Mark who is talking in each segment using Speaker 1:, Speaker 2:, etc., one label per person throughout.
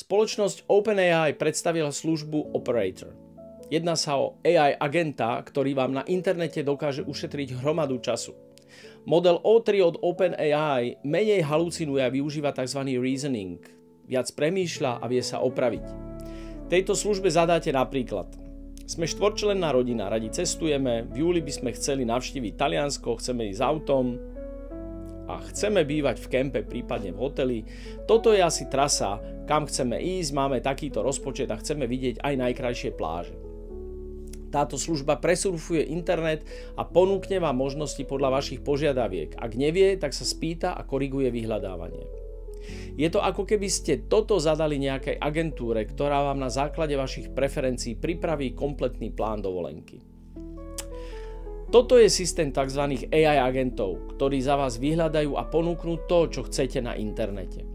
Speaker 1: Spoločnosť OpenAI predstavila službu Operator. Jedná sa o AI agenta, ktorý vám na internete dokáže ušetriť hromadu času. Model O3 od OpenAI menej halucinuje a využíva tzv. Reasoning. Viac premýšľa a vie sa opraviť. Tejto službe zadáte napríklad: sme štvorčlenná rodina, radi cestujeme, v júli by sme chceli navštíviť Taliansko, chceme ísť autom a chceme bývať v kempe, prípadne v hoteli. Toto je asi trasa, kam chceme ísť, máme takýto rozpočet a chceme vidieť aj najkrajšie pláže. Táto služba presurfuje internet a ponúkne vám možnosti podľa vašich požiadaviek. Ak nevie, tak sa spýta a koriguje vyhľadávanie. Je to ako keby ste toto zadali nejakej agentúre, ktorá vám na základe vašich preferencií pripraví kompletný plán dovolenky. Toto je systém tzv. AI agentov, ktorí za vás vyhľadajú a ponúknú to, čo chcete na internete.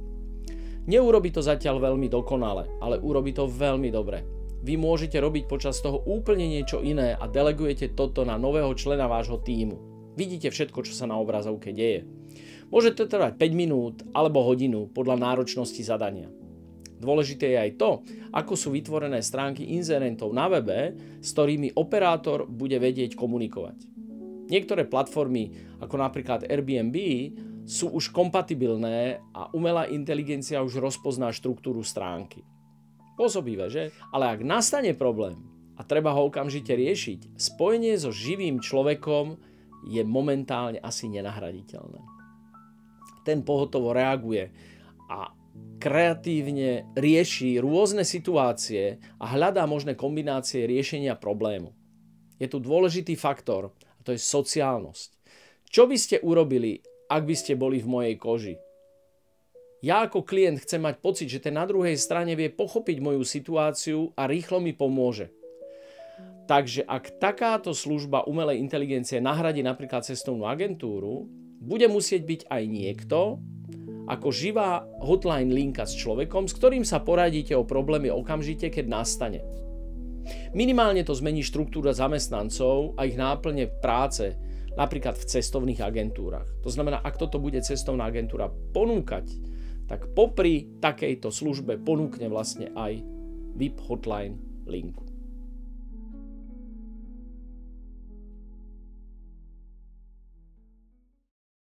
Speaker 1: Neurobi to zatiaľ veľmi dokonale, ale urobi to veľmi dobre. Vy môžete robiť počas toho úplne niečo iné a delegujete toto na nového člena vášho tímu. Vidíte všetko, čo sa na obrazovke deje. Môže to trvať 5 minút alebo hodinu podľa náročnosti zadania. Dôležité je aj to, ako sú vytvorené stránky inzerentov na webe, s ktorými operátor bude vedieť komunikovať. Niektoré platformy, ako napríklad Airbnb, sú už kompatibilné a umelá inteligencia už rozpozná štruktúru stránky. Pôsobivé, že? Ale ak nastane problém a treba ho okamžite riešiť, spojenie so živým človekom je momentálne asi nenahraditeľné. Ten pohotovo reaguje a kreatívne rieši rôzne situácie a hľadá možné kombinácie riešenia problému. Je tu dôležitý faktor, a to je sociálnosť. Čo by ste urobili, ak by ste boli v mojej koži? Ja ako klient chcem mať pocit, že ten na druhej strane vie pochopiť moju situáciu a rýchlo mi pomôže. Takže ak takáto služba umelej inteligencie nahradí napríklad cestovnú agentúru, bude musieť byť aj niekto, ako živá hotline linka s človekom, s ktorým sa poradíte o problémy okamžite, keď nastane. Minimálne to zmení štruktúra zamestnancov a ich náplne práce, napríklad v cestovných agentúrach. To znamená, ak toto bude cestovná agentúra ponúkať, tak popri takejto službe ponúkne vlastne aj VIP hotline linku.